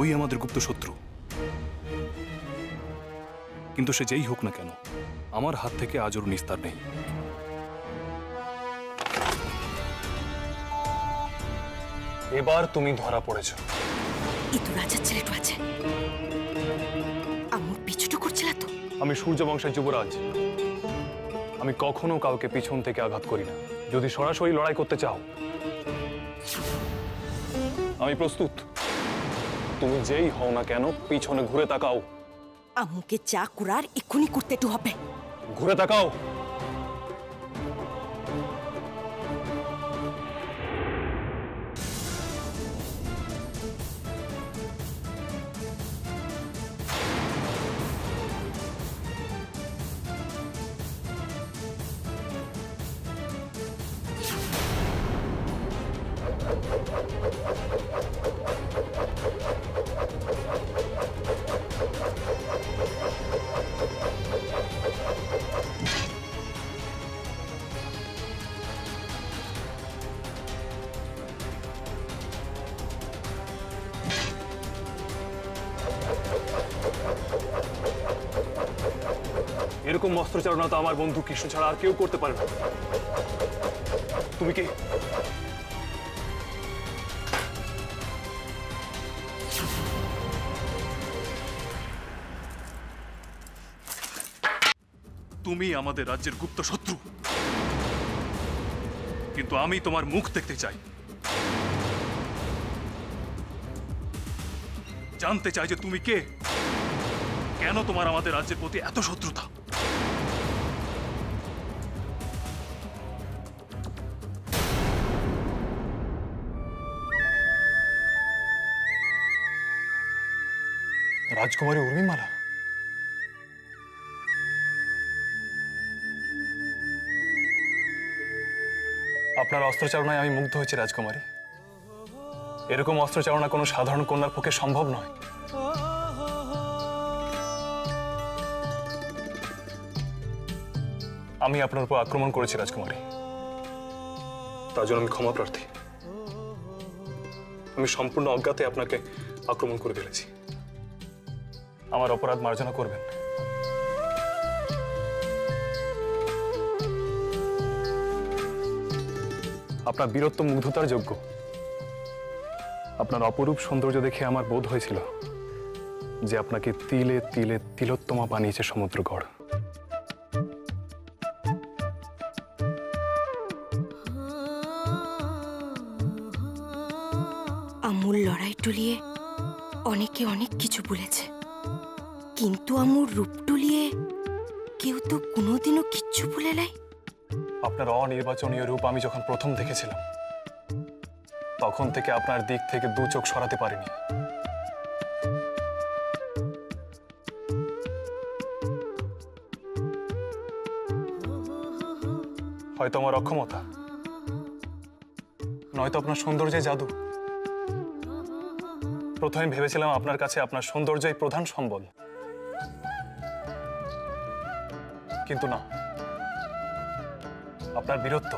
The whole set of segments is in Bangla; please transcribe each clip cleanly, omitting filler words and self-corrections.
ওই আমাদের গুপ্ত শত্রু। কিন্তু সে যেই হোক না কেন, আমার হাত থেকে আজ ওর নিস্তার নেই। এবার তুমি ধরা পড়েছ। এই তো রাজার ছেলেটা আছে, আমার পিছুটো করছিল তো। আমি সূর্য বংশের যুবরাজ, আমি কখনো কাউকে পিছন থেকে আঘাত করি না। যদি সরাসরি লড়াই করতে চাও, আমি প্রস্তুত। তুমি যেই হও না কেন, পিছনে ঘুরে তাকাও। আমাকে যা করার এক্ষুনি করতে তো হবে। ঘুরে তাকাও। এরকম অস্ত্রচালনা তো আমার বন্ধু কৃষ্ণ ছাড়া আর কেউ করতে পারে না। তুমি কি তুমি আমাদের রাজ্যের গুপ্ত শত্রু, কিন্তু আমি তোমার মুখ দেখতে চাই। জানতে চাই যে তুমি কে, কেন তোমার আমাদের রাজ্যের প্রতি এত শত্রুতা। রাজকুমারী উর্মিমালা, আপনার অস্ত্রচালনায় আমি মুগ্ধ হয়েছি রাজকুমারী। এরকম অস্ত্রচালনা কোনো সাধারণ কন্যার পক্ষে সম্ভব নয়। আমি আপনার উপর আক্রমণ করেছি রাজকুমারী, তার জন্য আমি ক্ষমা প্রার্থী। আমি সম্পূর্ণ অজ্ঞাতে আপনাকে আক্রমণ করে ফেলেছি। আমার অপরাধ মার্জনা করবেন। আপনার বীরত্ব মুগ্ধতার যোগ্য। আপনার অপরূপ সৌন্দর্য দেখে আমার বোধ হয়েছিল যে আপনাকে তিলে তিলে তিলোত্তমা বানিয়েছে সমুদ্রগড়। আমুর লড়াই টুলিয়ে অনেকে অনেক কিছু বলেছে, কিন্তু আমুর রূপ টুলিয়ে কেউ তো কোনোদিনও কিচ্ছু বলে নাই। আপনার অনির্বাচনীয় রূপ আমি যখন প্রথম দেখেছিলাম, তখন থেকে আপনার দিক থেকে দু চোখ সরাতে পারিনি। হয়তো আমার অক্ষমতা, নয়তো আপনার সৌন্দর্যে জাদু। প্রথমে ভেবেছিলাম আপনার কাছে আপনার সৌন্দর্যই প্রধান সম্বল, কিন্তু না, আপনার বীরত্ব,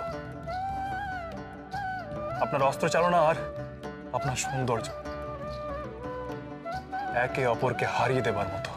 আপনার অস্ত্রচালনা আর আপনার সৌন্দর্য একে অপরকে হারিয়ে দেবার মতো।